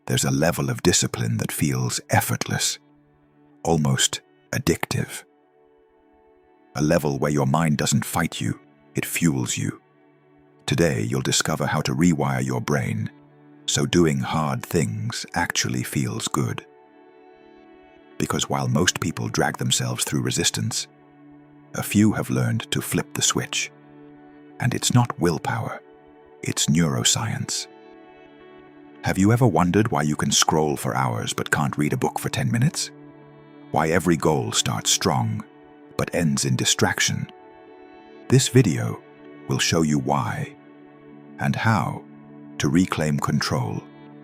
there's a level of discipline that feels effortless, almost addictive. A level where your mind doesn't fight you, it fuels you. Today, you'll discover how to rewire your brain so doing hard things actually feels good. Because while most people drag themselves through resistance, a few have learned to flip the switch. And it's not willpower, it's neuroscience. Have you ever wondered why you can scroll for hours but can't read a book for 10 minutes? Why every goal starts strong but ends in distraction? This video will show you why and how to reclaim control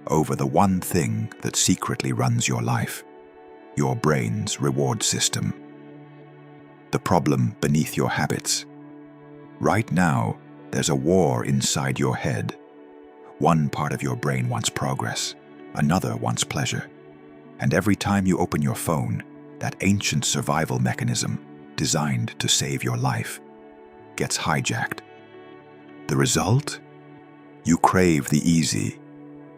over the one thing that secretly runs your life, your brain's reward system. The problem beneath your habits. Right now, there's a war inside your head. One part of your brain wants progress, another wants pleasure. And every time you open your phone, that ancient survival mechanism designed to save your life gets hijacked. The result? You crave the easy,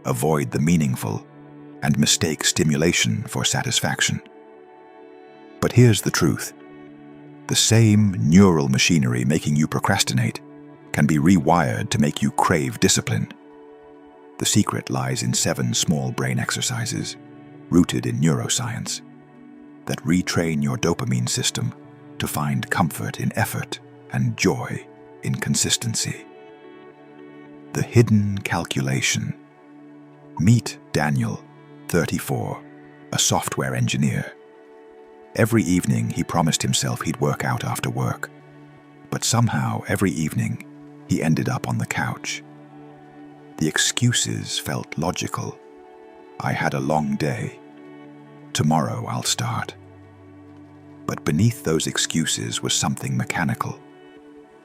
avoid the meaningful, and mistake stimulation for satisfaction. But here's the truth. The same neural machinery making you procrastinate can be rewired to make you crave discipline. The secret lies in 7 small brain exercises, rooted in neuroscience, that retrain your dopamine system to find comfort in effort and joy in consistency. The hidden calculation. Meet Daniel, 34, a software engineer. Every evening he promised himself he'd work out after work, but somehow every evening he ended up on the couch. The excuses felt logical. I had a long day. Tomorrow I'll start. But beneath those excuses was something mechanical,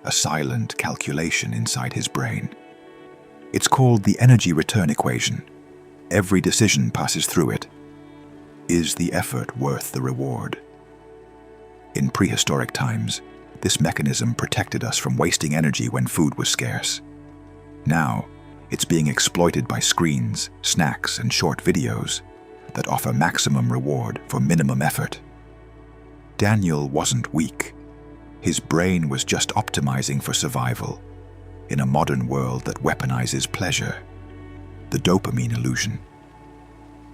a silent calculation inside his brain. It's called the energy return equation. Every decision passes through it. Is the effort worth the reward? In prehistoric times, this mechanism protected us from wasting energy when food was scarce. Now, it's being exploited by screens, snacks, and short videos that offer maximum reward for minimum effort. Daniel wasn't weak. His brain was just optimizing for survival in a modern world that weaponizes pleasure. The dopamine illusion.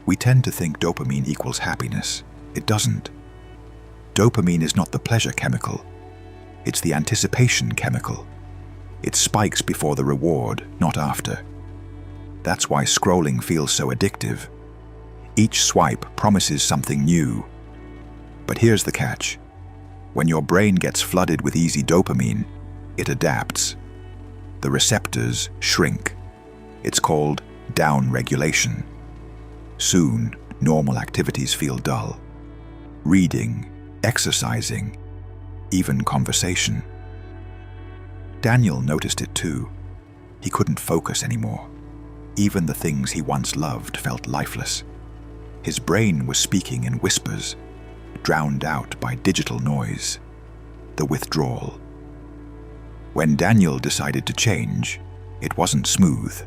We tend to think dopamine equals happiness. It doesn't. Dopamine is not the pleasure chemical. It's the anticipation chemical. It spikes before the reward, not after. That's why scrolling feels so addictive. Each swipe promises something new. But here's the catch. When your brain gets flooded with easy dopamine, it adapts. The receptors shrink. It's called down-regulation. Soon, normal activities feel dull. Reading, exercising, even conversation. Daniel noticed it too. He couldn't focus anymore. Even the things he once loved felt lifeless. His brain was speaking in whispers, drowned out by digital noise. The withdrawal. When Daniel decided to change, it wasn't smooth.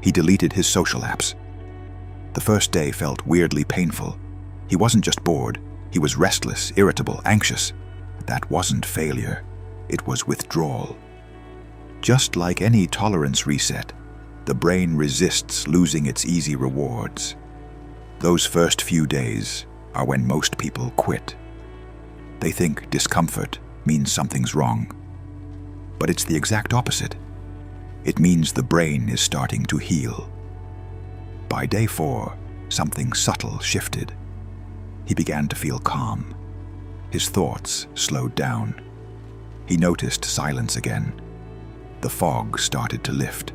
He deleted his social apps. The first day felt weirdly painful. He wasn't just bored, he was restless, irritable, anxious. That wasn't failure, it was withdrawal. Just like any tolerance reset, the brain resists losing its easy rewards. Those first few days are when most people quit. They think discomfort means something's wrong. But it's the exact opposite. It means the brain is starting to heal. By day 4, something subtle shifted. He began to feel calm. His thoughts slowed down. He noticed silence again. The fog started to lift.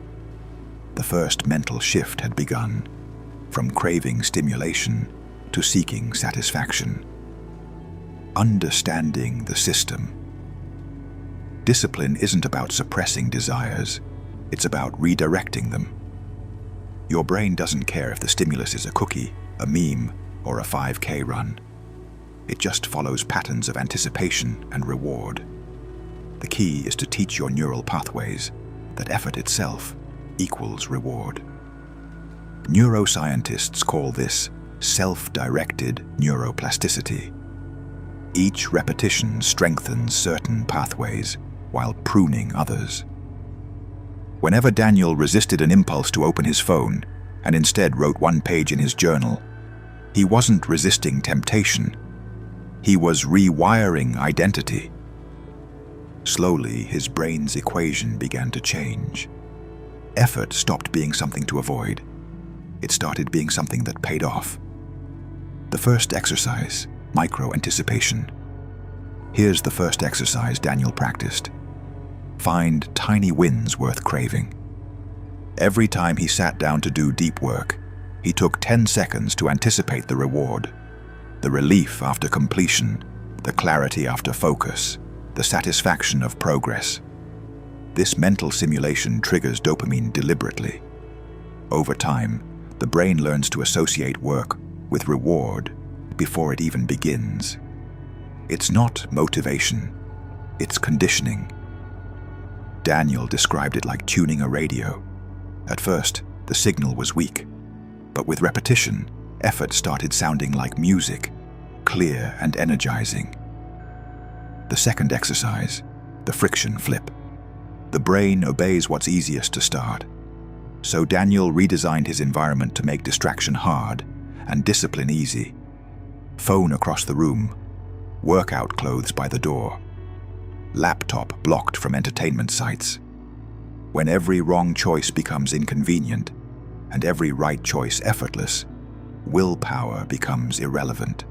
The first mental shift had begun, from craving stimulation to seeking satisfaction. Understanding the system. Discipline isn't about suppressing desires, it's about redirecting them. Your brain doesn't care if the stimulus is a cookie, a meme, or a 5K run. It just follows patterns of anticipation and reward. The key is to teach your neural pathways that effort itself equals reward. Neuroscientists call this self-directed neuroplasticity. Each repetition strengthens certain pathways while pruning others. Whenever Daniel resisted an impulse to open his phone and instead wrote one page in his journal, he wasn't resisting temptation. He was rewiring identity. Slowly, his brain's equation began to change. Effort stopped being something to avoid. It started being something that paid off. The first exercise, micro-anticipation. Here's the first exercise Daniel practiced. Find tiny wins worth craving. Every time he sat down to do deep work, he took 10 seconds to anticipate the reward. The relief after completion, the clarity after focus, the satisfaction of progress. This mental simulation triggers dopamine deliberately. Over time, the brain learns to associate work with reward before it even begins. It's not motivation, it's conditioning. Daniel described it like tuning a radio. At first, the signal was weak, but with repetition, effort started sounding like music, clear and energizing. The second exercise, the friction flip. The brain obeys what's easiest to start. So Daniel redesigned his environment to make distraction hard and discipline easy. Phone across the room, workout clothes by the door, laptop blocked from entertainment sites. When every wrong choice becomes inconvenient and every right choice effortless, willpower becomes irrelevant.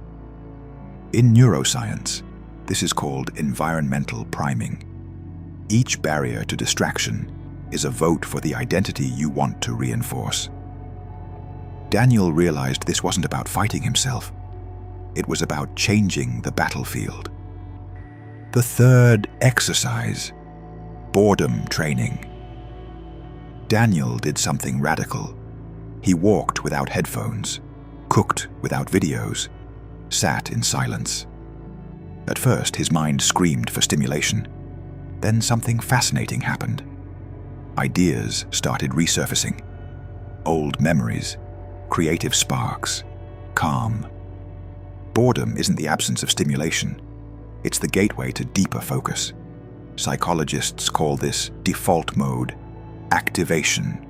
In neuroscience, this is called environmental priming. Each barrier to distraction is a vote for the identity you want to reinforce. Daniel realized this wasn't about fighting himself. It was about changing the battlefield. The third exercise, boredom training. Daniel did something radical. He walked without headphones, cooked without videos, sat in silence. At first, his mind screamed for stimulation. Then something fascinating happened. Ideas started resurfacing. Old memories, creative sparks, calm. Boredom isn't the absence of stimulation. It's the gateway to deeper focus. Psychologists call this default mode, activation.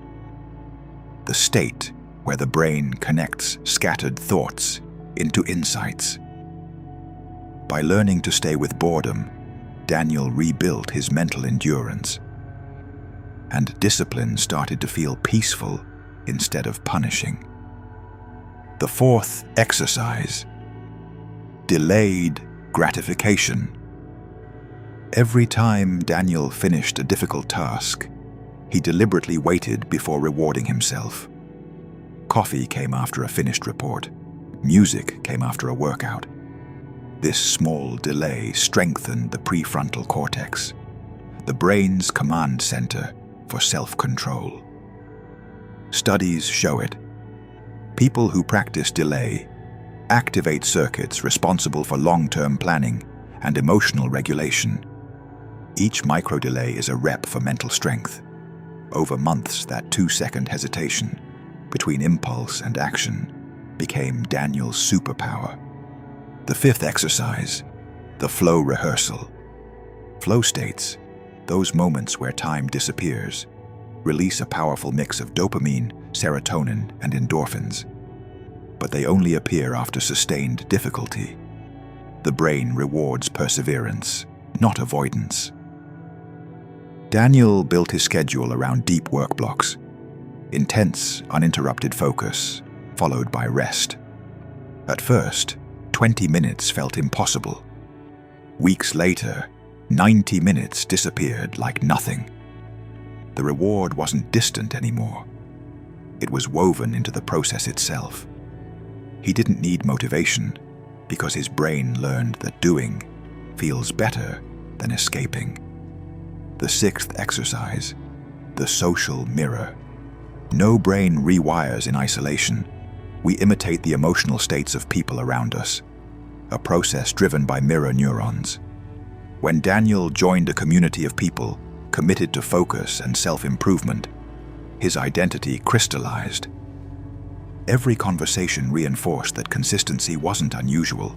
The state where the brain connects scattered thoughts into insights. By learning to stay with boredom, Daniel rebuilt his mental endurance. And discipline started to feel peaceful instead of punishing. The fourth exercise, delayed gratification. Every time Daniel finished a difficult task, he deliberately waited before rewarding himself. Coffee came after a finished report. Music came after a workout. This small delay strengthened the prefrontal cortex, the brain's command center for self-control. Studies show it. People who practice delay activate circuits responsible for long-term planning and emotional regulation. Each micro-delay is a rep for mental strength. Over months, that 2-second hesitation between impulse and action became Daniel's superpower. The fifth exercise, the flow rehearsal. Flow states, those moments where time disappears, release a powerful mix of dopamine, serotonin, and endorphins. But they only appear after sustained difficulty. The brain rewards perseverance, not avoidance. Daniel built his schedule around deep work blocks. Intense, uninterrupted focus, followed by rest. At first, 20 minutes felt impossible. Weeks later, 90 minutes disappeared like nothing. The reward wasn't distant anymore. It was woven into the process itself. He didn't need motivation because his brain learned that doing feels better than escaping. The sixth exercise, the social mirror. No brain rewires in isolation. We imitate the emotional states of people around us, a process driven by mirror neurons. When Daniel joined a community of people committed to focus and self-improvement, his identity crystallized. Every conversation reinforced that consistency wasn't unusual.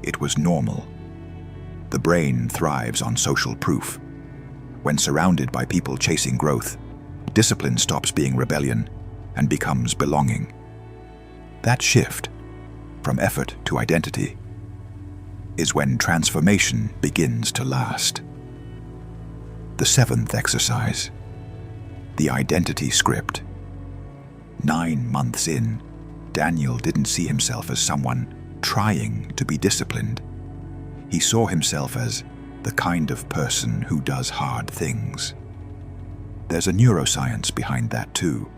It was normal. The brain thrives on social proof. When surrounded by people chasing growth, discipline stops being rebellion and becomes belonging. That shift, from effort to identity, is when transformation begins to last. The seventh exercise, the identity script. 9 months in, Daniel didn't see himself as someone trying to be disciplined. He saw himself as the kind of person who does hard things. There's a neuroscience behind that too.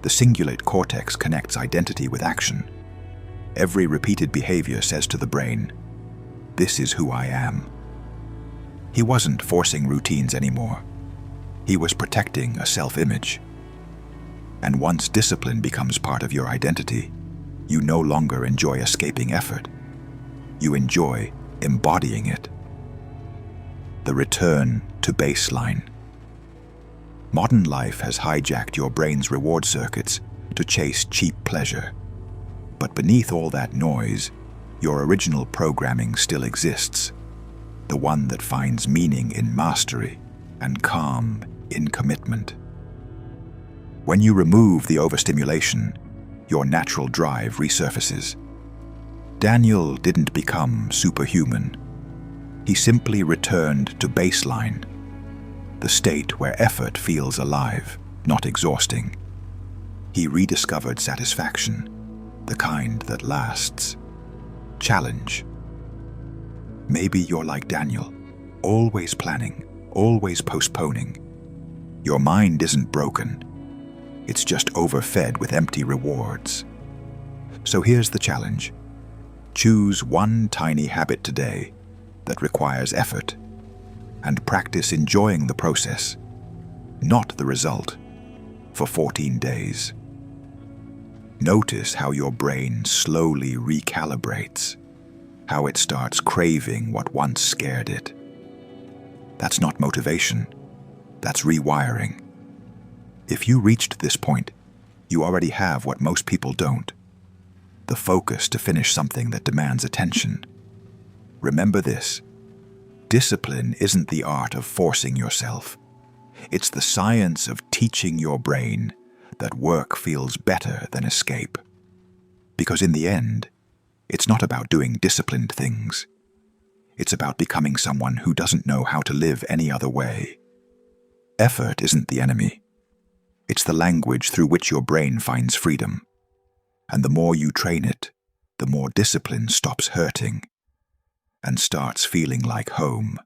The cingulate cortex connects identity with action. Every repeated behavior says to the brain, "This is who I am." He wasn't forcing routines anymore. He was protecting a self-image. And once discipline becomes part of your identity, you no longer enjoy escaping effort. You enjoy embodying it. The return to baseline. Modern life has hijacked your brain's reward circuits to chase cheap pleasure. But beneath all that noise, your original programming still exists. The one that finds meaning in mastery and calm in commitment. When you remove the overstimulation, your natural drive resurfaces. Daniel didn't become superhuman. He simply returned to baseline, the state where effort feels alive, not exhausting. He rediscovered satisfaction, the kind that lasts. Challenge. Maybe you're like Daniel, always planning, always postponing. Your mind isn't broken. It's just overfed with empty rewards. So here's the challenge. Choose one tiny habit today that requires effort, and practice enjoying the process, not the result, for 14 days. Notice how your brain slowly recalibrates, how it starts craving what once scared it. That's not motivation, that's rewiring. If you reached this point, you already have what most people don't: the focus to finish something that demands attention. Remember this: discipline isn't the art of forcing yourself. It's the science of teaching your brain that work feels better than escape. Because in the end, it's not about doing disciplined things. It's about becoming someone who doesn't know how to live any other way. Effort isn't the enemy. It's the language through which your brain finds freedom. And the more you train it, the more discipline stops hurting and starts feeling like home.